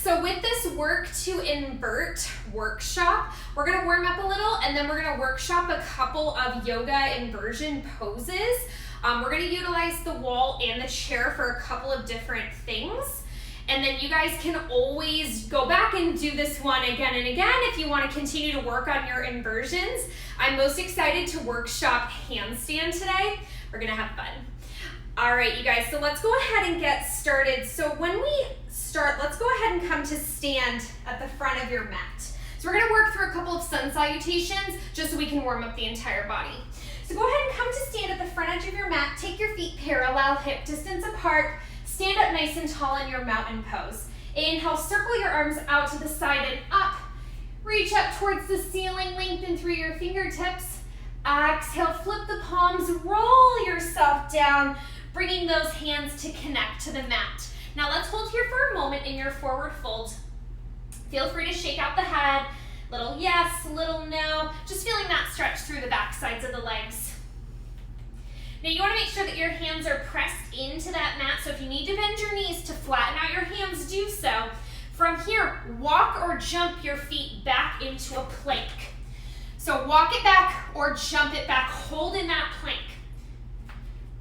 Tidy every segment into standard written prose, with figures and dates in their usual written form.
so with this work to invert workshop, we're gonna warm up a little and then we're gonna workshop a couple of yoga inversion poses. We're gonna utilize the wall and the chair for a couple of different things. And then you guys can always go back and do this one again and again if you want to continue to work on your inversions. I'm most excited to workshop handstand today. We're gonna have fun. All right, you guys, so let's go ahead and get started. So when we start, let's go ahead and come to stand at the front of your mat. So we're gonna work through a couple of sun salutations just so we can warm up the entire body. So go ahead and come to stand at the front edge of your mat. Take your feet parallel, hip distance apart. Stand up nice and tall in your mountain pose. Inhale, circle your arms out to the side and up. Reach up towards the ceiling, lengthen through your fingertips. Exhale, flip the palms, roll yourself down, bringing those hands to connect to the mat. Now let's hold here for a moment in your forward fold. Feel free to shake out the head, little yes, little no, just feeling that stretch through the back sides of the legs. Now you want to make sure that your hands are pressed into that mat, so if you need to bend your knees to flatten out your hands, do so. From here, walk or jump your feet back into a plank. So walk it back or jump it back, hold in that plank.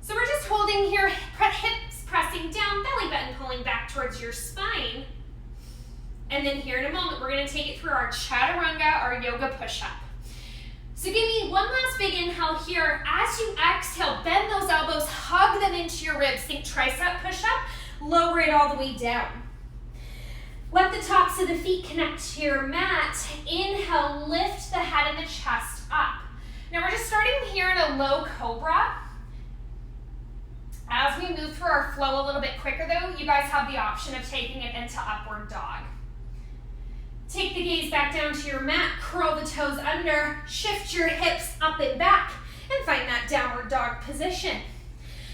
So we're just holding here, hips pressing down, belly button pulling back towards your spine. And then here in a moment, we're going to take it through our chaturanga, our yoga push-up. So give me one last big inhale here. As you exhale, bend those elbows, hug them into your ribs. Think tricep push-up, lower it all the way down. Let the tops of the feet connect to your mat. Inhale, lift the head and the chest up. Now we're just starting here in a low cobra. As we move through our flow a little bit quicker though, you guys have the option of taking it into upward dog. Take the gaze back down to your mat, curl the toes under, shift your hips up and back, and find that downward dog position.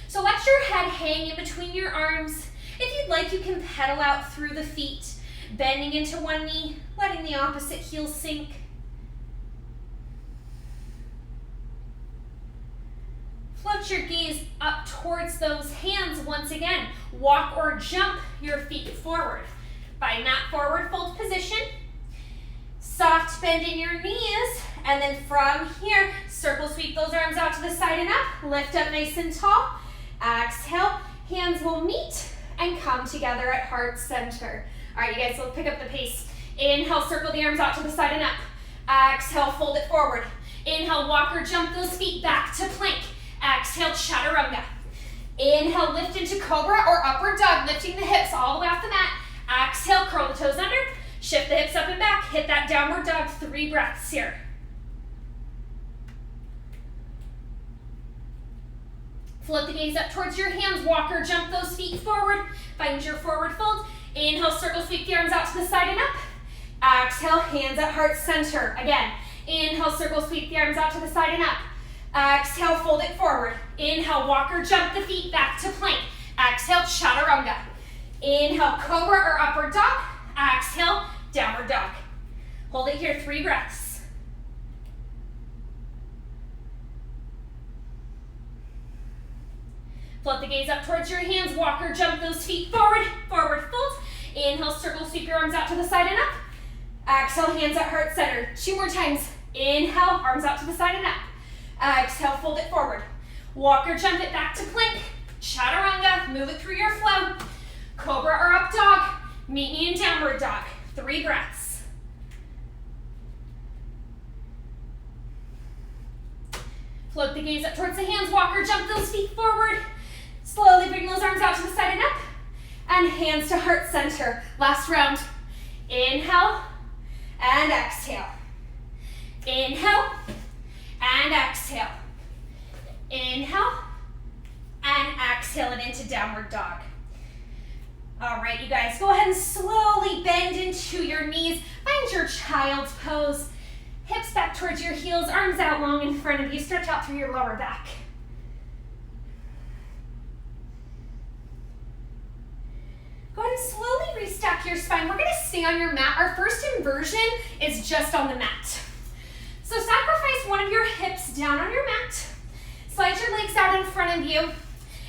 So let your head hang in between your arms. If you'd like, you can pedal out through the feet, bending into one knee, letting the opposite heel sink. Float your gaze up towards those hands once again. Walk or jump your feet forward. Find that forward fold position. Soft bend in your knees, and then from here, circle sweep those arms out to the side and up. Lift up nice and tall. Exhale, hands will meet and come together at heart center. All right, you guys, let's pick up the pace. Inhale, circle the arms out to the side and up. Exhale, fold it forward. Inhale, walk or jump those feet back to plank. Exhale, chaturanga. Inhale, lift into cobra or upward dog, lifting the hips all the way off the mat. Exhale, curl the toes under. Shift the hips up and back. Hit that downward dog. 3 breaths here. Float the gaze up towards your hands. Walk or jump those feet forward. Find your forward fold. Inhale, circle sweep the arms out to the side and up. Exhale, hands at heart center. Again, inhale, circle sweep the arms out to the side and up. Exhale, fold it forward. Inhale, walk or jump the feet back to plank. Exhale, chaturanga. Inhale, cobra or upward dog. Exhale, downward dog. Hold it here, 3 breaths. Float the gaze up towards your hands. Walk or jump those feet forward. Forward fold. Inhale, circle, sweep your arms out to the side and up. Exhale, hands at heart center. 2 more times. Inhale, arms out to the side and up. Exhale, fold it forward. Walk or jump it back to plank. Chaturanga, move it through your flow. Cobra or up dog. Meet me in downward dog. 3 breaths. Float the gaze up towards the hands. Walk or jump those feet forward. Slowly bring those arms out to the side and up. And hands to heart center. Last round. Inhale and exhale. Inhale and exhale. Inhale and exhale it into downward dog. All right, you guys, go ahead and slowly bend into your knees. Find your child's pose. Hips back towards your heels, arms out long in front of you. Stretch out through your lower back. Go ahead and slowly restack your spine. We're gonna stay on your mat. Our first inversion is just on the mat. So sacrifice one of your hips down on your mat. Slide your legs out in front of you.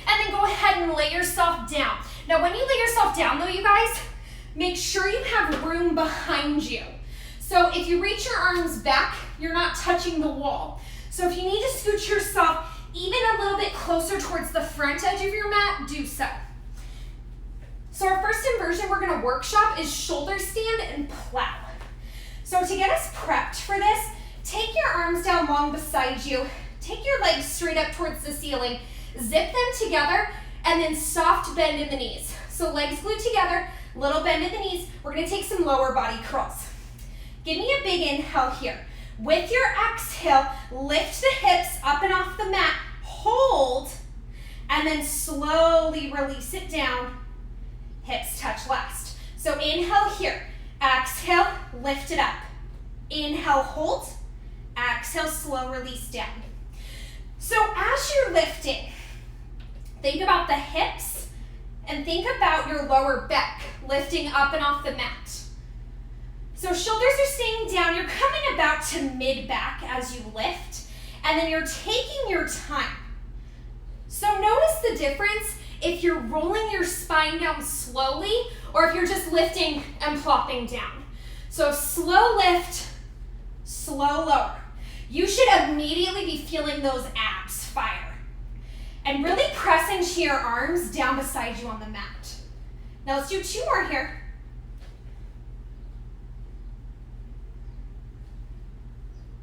And then go ahead and lay yourself down. Now when you lay yourself down though, you guys, Make sure you have room behind you. So if you reach your arms back, you're not touching the wall. So if you need to scoot yourself even a little bit closer towards the front edge of your mat, do so. So our first inversion we're gonna workshop is shoulder stand and plow. So to get us prepped for this, take your arms down long beside you, take your legs straight up towards the ceiling, zip them together, and then soft bend in the knees. So legs glued together, little bend in the knees. We're gonna take some lower body curls. Give me a big inhale here. With your exhale, lift the hips up and off the mat, hold, and then slowly release it down. Hips touch last. So inhale here, exhale, lift it up. Inhale, hold, exhale, slow release down. So as you're lifting, think about the hips and think about your lower back lifting up and off the mat. So shoulders are staying down, you're coming about to mid-back as you lift, and then you're taking your time. So notice the difference if you're rolling your spine down slowly or if you're just lifting and plopping down. So slow lift, slow lower. You should immediately be feeling those abs fire. And really press into your arms down beside you on the mat. Now let's do 2 more here.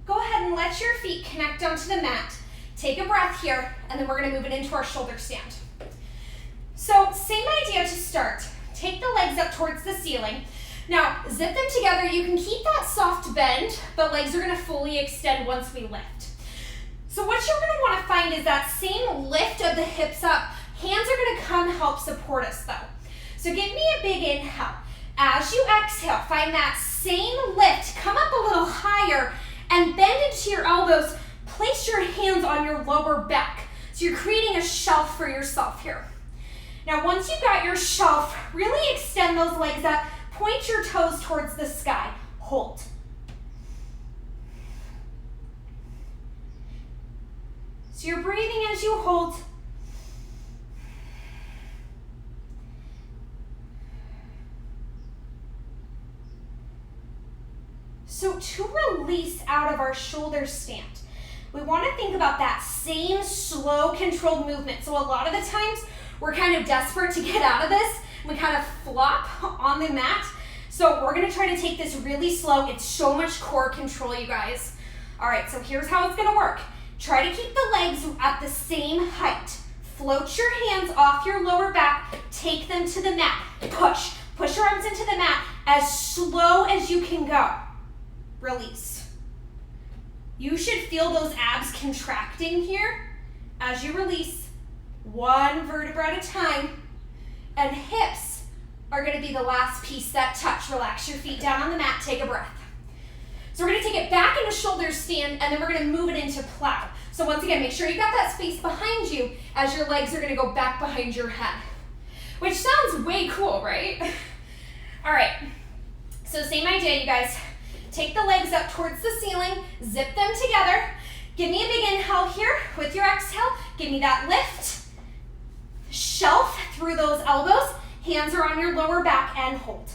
Go ahead and let your feet connect onto the mat. Take a breath here, and then we're gonna move it into our shoulder stand. So same idea to start. Take the legs up towards the ceiling. Now zip them together. You can keep that soft bend, but legs are gonna fully extend once we lift. So what you're gonna wanna find is that same lift of the hips up. Hands are gonna come help support us though. So give me a big inhale. As you exhale, find that same lift. Come up a little higher and bend into your elbows. Place your hands on your lower back. So you're creating a shelf for yourself here. Now once you've got your shelf, really extend those legs up. Point your toes towards the sky. Hold. So you're breathing as you hold. So to release out of our shoulder stand, we want to think about that same slow, controlled movement. So a lot of the times, we're kind of desperate to get out of this. We kind of flop on the mat. So we're gonna try to take this really slow. It's so much core control, you guys. All right, so here's how it's gonna work. Try to keep the legs at the same height. Float your hands off your lower back. Take them to the mat. Push. Push your arms into the mat as slow as you can go. Release. You should feel those abs contracting here as you release, 1 vertebra at a time, and hips are gonna be the last piece that touch. Relax your feet down on the mat, take a breath. So we're gonna take it back into shoulder stand, and then we're gonna move it into plow. So once again, make sure you got that space behind you as your legs are gonna go back behind your head. Which sounds way cool, right? All right, so same idea, you guys. Take the legs up towards the ceiling, zip them together. Give me a big inhale here. With your exhale, give me that lift. Shelf through those elbows. Hands are on your lower back and hold.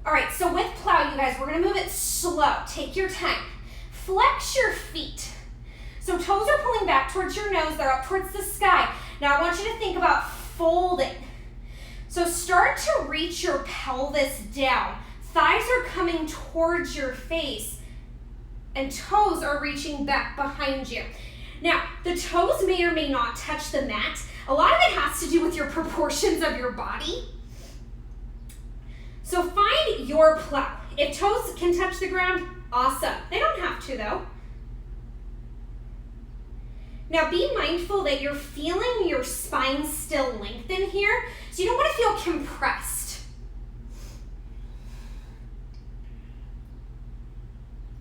All right, so with plow, you guys, we're gonna move it slow. Take your time. Flex your feet. So toes are pulling back towards your nose. They're up towards the sky. Now I want you to think about folding. So start to reach your pelvis down. Thighs are coming towards your face, and toes are reaching back behind you. Now, the toes may or may not touch the mat. A lot of it has to do with your proportions of your body. So find your plow. If toes can touch the ground, awesome. They don't have to though. Now be mindful that you're feeling your spine still lengthen here, so you don't want to feel compressed.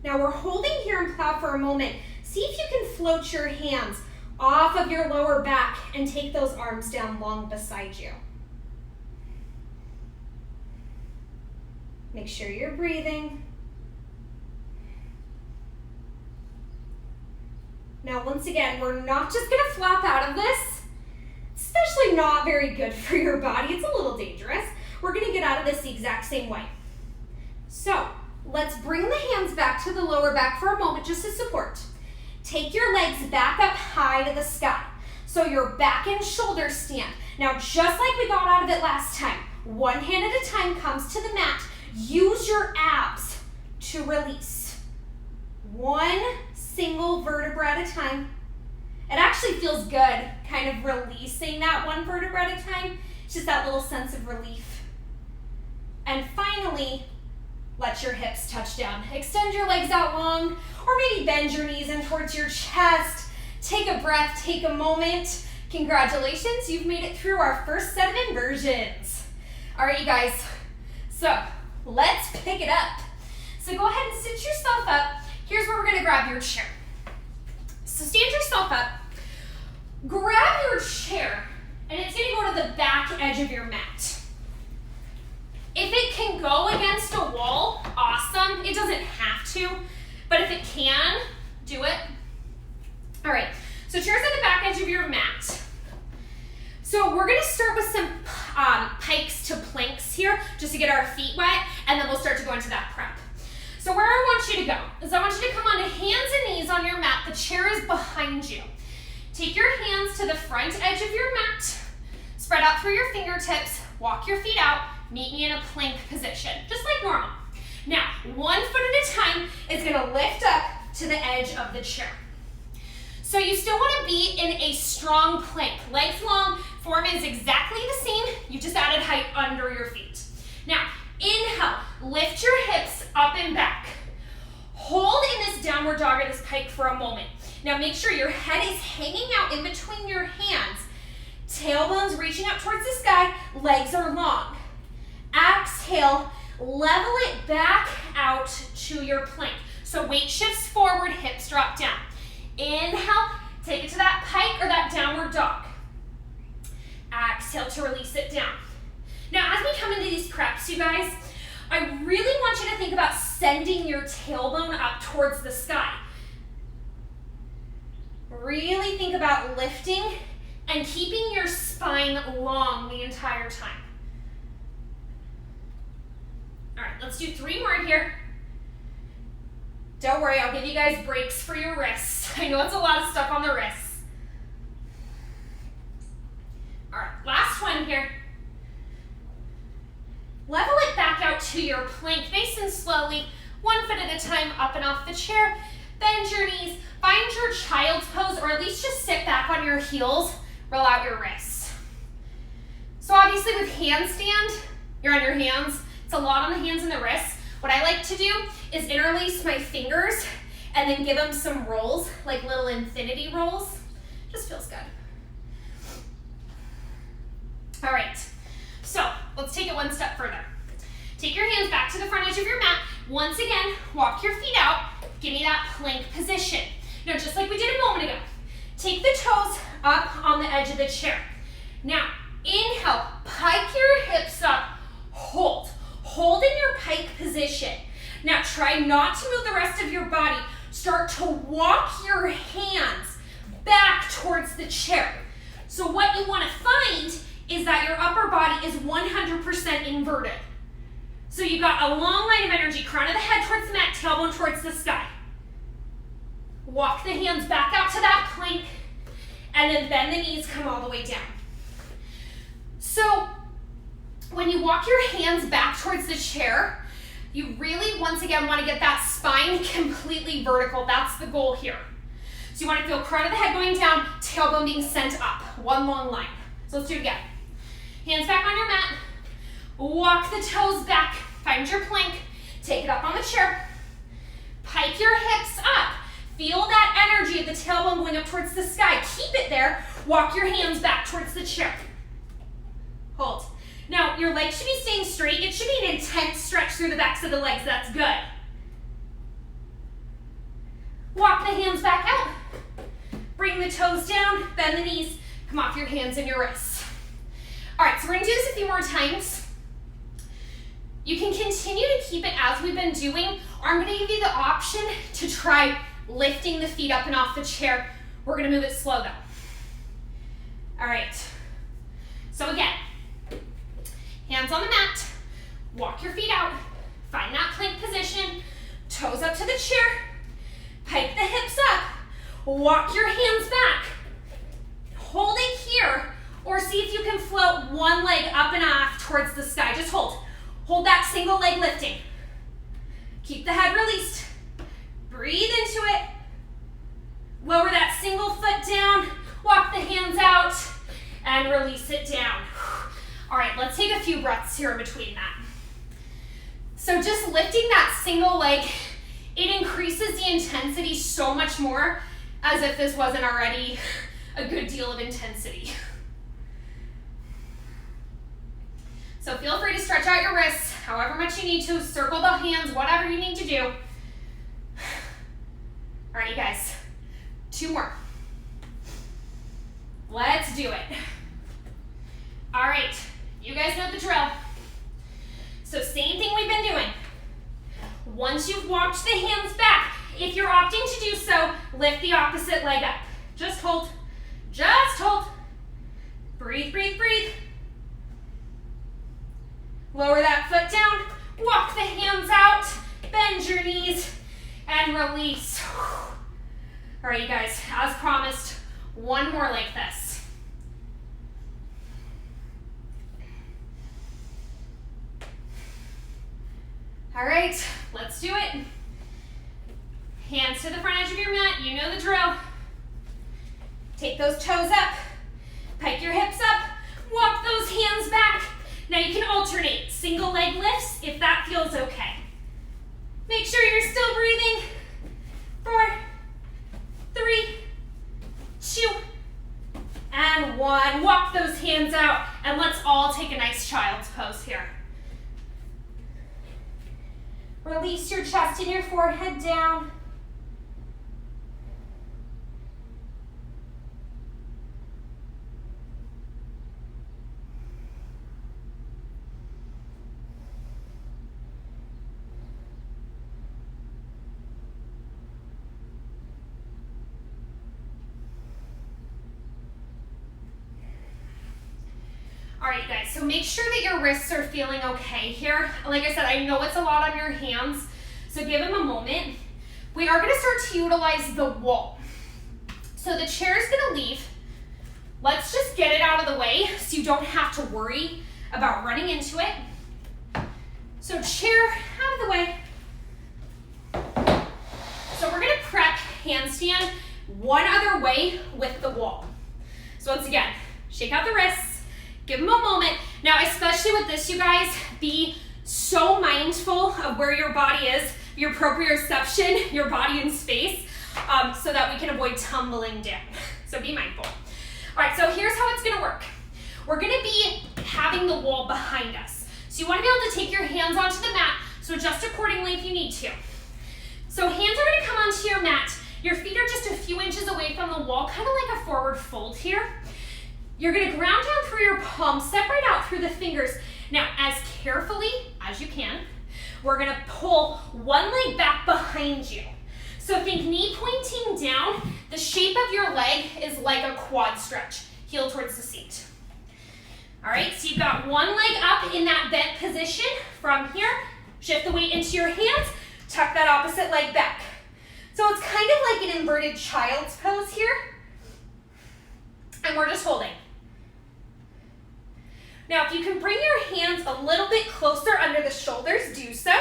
Now we're holding here in plow for a moment. See if you can float your hands off of your lower back and take those arms down long beside you. Make sure you're breathing. Now once again, we're not just gonna flop out of this, especially not very good for your body. It's a little dangerous. we're gonna get out of this the exact same way. So let's bring the hands back to the lower back for a moment just to support. Take your legs back up high to the sky. So your back and shoulder stand. Now, just like we got out of it last time, one hand at a time comes to the mat. Use your abs to release. One single vertebra at a time. It actually feels good, kind of releasing that one vertebra at a time. It's just that little sense of relief. And finally, let your hips touch down. Extend your legs out long, or maybe bend your knees in towards your chest. Take a breath, take a moment. Congratulations, you've made it through our first set of inversions. All right, you guys, so let's pick it up. So go ahead and sit yourself up. Here's where we're gonna grab your chair. So stand yourself up, grab your chair, and it's gonna go to the back edge of your mat. If it can go against a wall, awesome. It doesn't have to, but if it can, do it. All right, so chair's at the back edge of your mat. So we're gonna start with some pikes to planks here, just to get our feet wet, and then we'll start to go into that prep. So where I want you to go is I want you to come onto hands and knees on your mat. The chair is behind you. Take your hands to the front edge of your mat, spread out through your fingertips, walk your feet out, meet me in a plank position, just like normal. Now, 1 foot at a time is gonna lift up to the edge of the chair. So you still wanna be in a strong plank. Legs long, form is exactly the same, you just added height under your feet. Now, inhale, lift your hips up and back. Hold in this downward dog or this pike for a moment. Now make sure your head is hanging out in between your hands. Tailbones reaching up towards the sky, legs are long. Exhale, level it back out to your plank. So weight shifts forward, hips drop down. Inhale, take it to that pike or that downward dog. Exhale to release it down. Now, as we come into these preps, you guys, I really want you to think about sending your tailbone up towards the sky. Really think about lifting and keeping your spine long the entire time. All right, let's do 3 more here. Don't worry, I'll give you guys breaks for your wrists. I know it's a lot of stuff on the wrists. All right, last one here. Level it back out to your plank, nice and slowly, 1 foot at a time, up and off the chair. Bend your knees, find your child's pose, or at least just sit back on your heels, roll out your wrists. So obviously with handstand, you're on your hands. It's a lot on the hands and the wrists. What I like to do is interlace my fingers and then give them some rolls, like little infinity rolls. Just feels good. All right, so let's take it one step further. Take your hands back to the front edge of your mat. Once again, walk your feet out. Give me that plank position. Now, just like we did a moment ago, take the toes up on the edge of the chair. Now, inhale, pike your hips up, hold. Hold in your pike position. Now, try not to move the rest of your body. Start to walk your hands back towards the chair. So what you want to find is that your upper body is 100% inverted. So you've got a long line of energy, crown of the head towards the mat, tailbone towards the sky. Walk the hands back out to that plank, and then bend the knees, come all the way down. So when you walk your hands back towards the chair, you really, once again, want to get that spine completely vertical. That's the goal here. So you want to feel crown of the head going down, tailbone being sent up, one long line. So let's do it again. Hands back on your mat, walk the toes back, find your plank, take it up on the chair, pike your hips up, feel that energy of the tailbone going up towards the sky, keep it there, walk your hands back towards the chair. Hold. Now, your legs should be staying straight. It should be an intense stretch through the backs of the legs. That's good. Walk the hands back out. Bring the toes down, bend the knees, come off your hands and your wrists. All right, so we're gonna do this a few more times. You can continue to keep it as we've been doing, or I'm gonna give you the option to try lifting the feet up and off the chair. We're gonna move it slow though. All right, so again, Hands on the mat. Walk your feet out. Find that plank position. Toes up to the chair. Pike the hips up. Walk your hands back. Hold it here, or see if you can float one leg up and off towards the sky. Just hold. Hold that single leg lifting. Keep the head released. Breathe into it. Lower that single foot down. Walk the hands out and release it down. All right, let's take a few breaths here in between that. So just lifting that single leg, it increases the intensity so much more, as if this wasn't already a good deal of intensity. So feel free to stretch out your wrists however much you need to, circle the hands, whatever you need to do. All right, you guys, 2 more. Let's do it. All right, you guys know the drill. So same thing we've been doing. Once you've walked the hands back, if you're opting to do so, lift the opposite leg up. Just hold. Just hold. Breathe, breathe, breathe. Lower that foot down. Walk the hands out. Bend your knees and release. All right, you guys, as promised, 1 more like this. All right, let's do it. Hands to the front edge of your mat, you know the drill. Take those toes up, pike your hips up, walk those hands back. Now you can alternate single leg lifts if that feels okay. Make sure you're still breathing. 4, 3, 2, and 1. Walk those hands out, and let's all take a nice child's pose here. Release your chest and your forehead down. All right, guys, so make sure that your wrists are feeling okay here. Like I said, I know it's a lot on your hands, so give them a moment. We are gonna start to utilize the wall. So the chair is gonna leave. Let's just get it out of the way so you don't have to worry about running into it. So chair out of the way. So we're gonna prep handstand one other way with the wall. So once again, shake out the wrists. Give them a moment. Now, especially with this, you guys, be so mindful of where your body is, your proprioception, your body in space, so that we can avoid tumbling down. So be mindful. All right, so here's how it's gonna work. We're gonna be having the wall behind us. So you wanna be able to take your hands onto the mat, so adjust accordingly if you need to. So hands are gonna come onto your mat. Your feet are just a few inches away from the wall, kind of like a forward fold here. You're gonna ground down through your palms, separate out through the fingers. Now, as carefully as you can, we're gonna pull one leg back behind you. So think knee pointing down. The shape of your leg is like a quad stretch, heel towards the seat. All right, so you've got one leg up in that bent position. From here, shift the weight into your hands, tuck that opposite leg back. So it's kind of like an inverted child's pose here. And we're just holding. Now, if you can bring your hands a little bit closer under the shoulders, do so.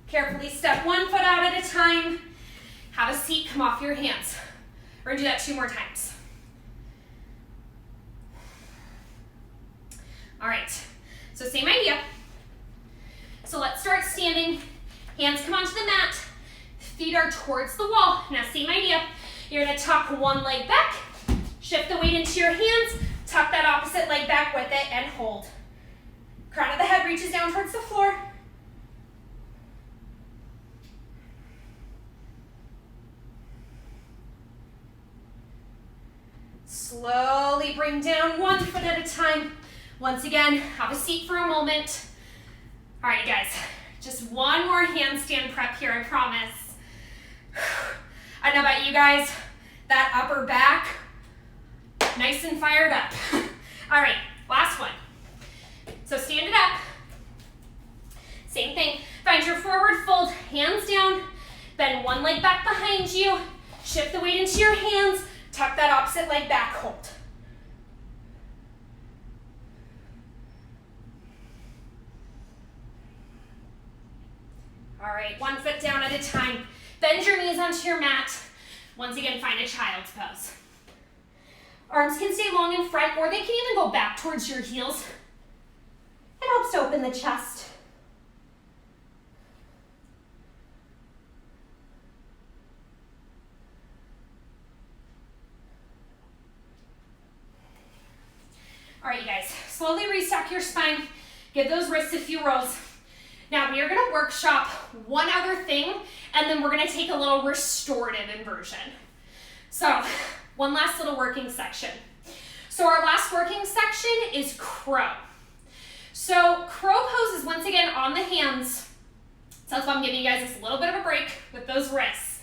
Carefully step one foot out at a time. Have a seat, come off your hands. We're gonna do that 2 more times. All right, so same idea. So let's start standing. Hands come onto the mat. Feet are towards the wall. Now, same idea. You're gonna tuck one leg back. Shift the weight into your hands, tuck that opposite leg back with it, and hold. Crown of the head reaches down towards the floor. Slowly bring down one foot at a time. Once again, have a seat for a moment. All right, you guys, just one more handstand prep here, I promise. I don't know about you guys, that upper back, nice and fired up. All right, last one. So stand it up. Same thing. Find your forward fold, hands down. Bend one leg back behind you. Shift the weight into your hands. Tuck that opposite leg back, hold. All right, one foot down at a time. Bend your knees onto your mat. Once again, find a child's pose. Arms can stay long in front, or they can even go back towards your heels. It helps to open the chest. All right, you guys, slowly restack your spine. Give those wrists a few rolls. Now we are gonna workshop one other thing, and then we're gonna take a little restorative inversion. So, one last little working section. So our last working section is crow. So crow pose is once again on the hands. So that's why I'm giving you guys this little bit of a break with those wrists.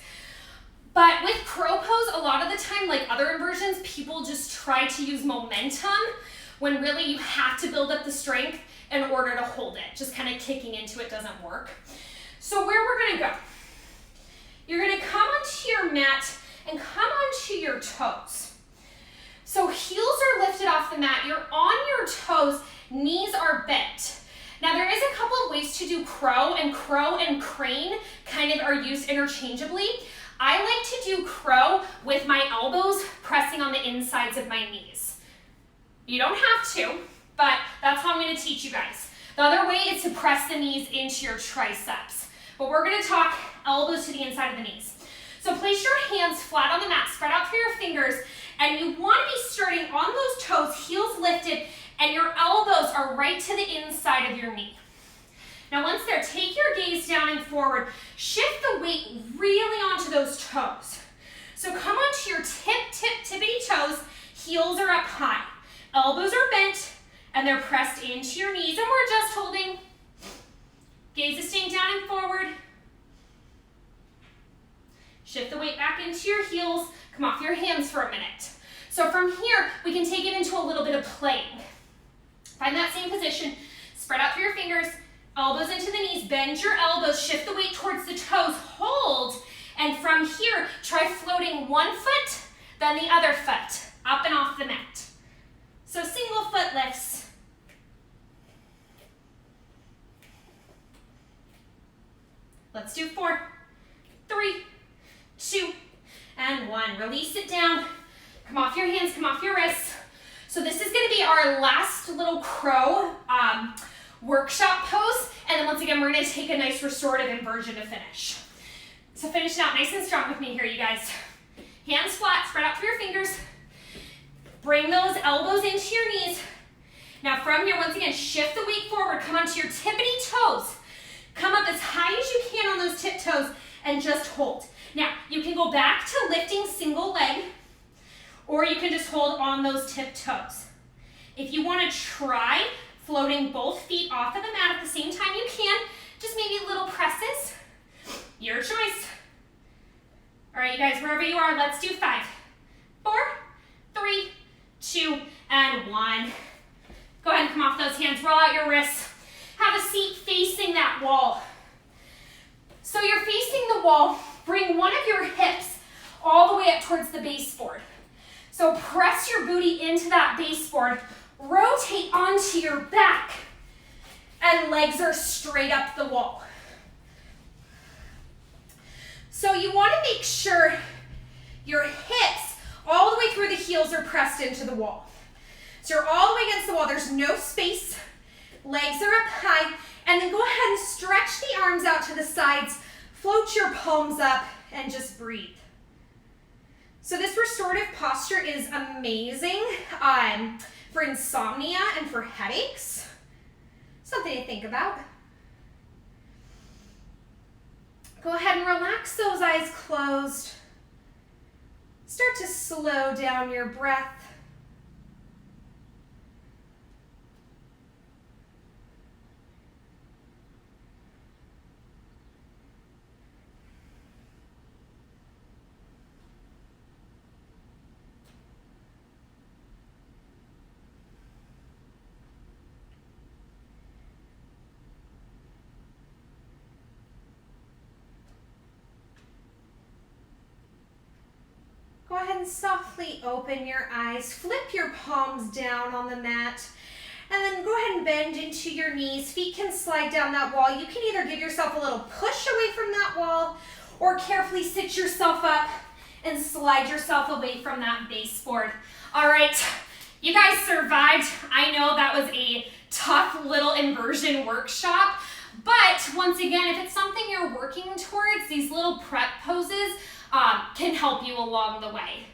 But with crow pose, a lot of the time, like other inversions, people just try to use momentum when really you have to build up the strength in order to hold it. Just kind of kicking into it doesn't work. So where we're gonna go, you're gonna come onto your mat and come onto your toes. So heels are lifted off the mat, you're on your toes, knees are bent. Now there is a couple of ways to do crow and crane kind of are used interchangeably. I like to do crow with my elbows pressing on the insides of my knees. You don't have to, but that's how I'm gonna teach you guys. The other way is to press the knees into your triceps. But we're gonna talk elbows to the inside of the knees. So place your hands flat on the mat, spread out through your fingers, and you wanna be starting on those toes, heels lifted, and your elbows are right to the inside of your knee. Now once there, take your gaze down and forward, shift the weight really onto those toes. So come onto your tippity toes, heels are up high, elbows are bent, and they're pressed into your knees, and we're just holding. Gaze is staying down and forward. Shift the weight back into your heels, come off your hands for a minute. So from here, we can take it into a little bit of playing. Find that same position, spread out through your fingers, elbows into the knees, bend your elbows, shift the weight towards the toes, hold, and from here, try floating one foot, then the other foot, up and off the mat. So single foot lifts. Let's do 4, 3, 2, and 1. Release it down. Come off your hands, come off your wrists. So this is gonna be our last little crow workshop pose. And then once again, we're gonna take a nice restorative inversion to finish. So finish it out nice and strong with me here, you guys. Hands flat, spread out through your fingers. Bring those elbows into your knees. Now from here, once again, shift the weight forward. Come onto your tippity toes. Come up as high as you can on those tip toes and just hold. Now, you can go back to lifting single leg, or you can just hold on those tip toes. If you want to try floating both feet off of the mat at the same time, you can. Just maybe little presses. Your choice. All right, you guys, wherever you are, let's do 5, 4, 3, 2, and 1. Go ahead and come off those hands, roll out your wrists. Have a seat facing that wall. So you're facing the wall, bring one of your hips all the way up towards the baseboard. So press your booty into that baseboard, rotate onto your back, and legs are straight up the wall. So you want to make sure your hips all the way through the heels are pressed into the wall. So you're all the way against the wall, there's no space, legs are up high, and then go ahead and stretch the arms out to the sides, float your palms up, and just breathe. So this restorative posture is amazing for insomnia and for headaches. Something to think about. Go ahead and relax those eyes closed. Start to slow down your breath. ahead and softly open your eyes. Flip your palms down on the mat. And then go ahead and bend into your knees. Feet can slide down that wall. You can either give yourself a little push away from that wall or carefully sit yourself up and slide yourself away from that baseboard. All right, you guys survived. I know that was a tough little inversion workshop, but once again, if it's something you're working towards, these little prep poses can help you along the way.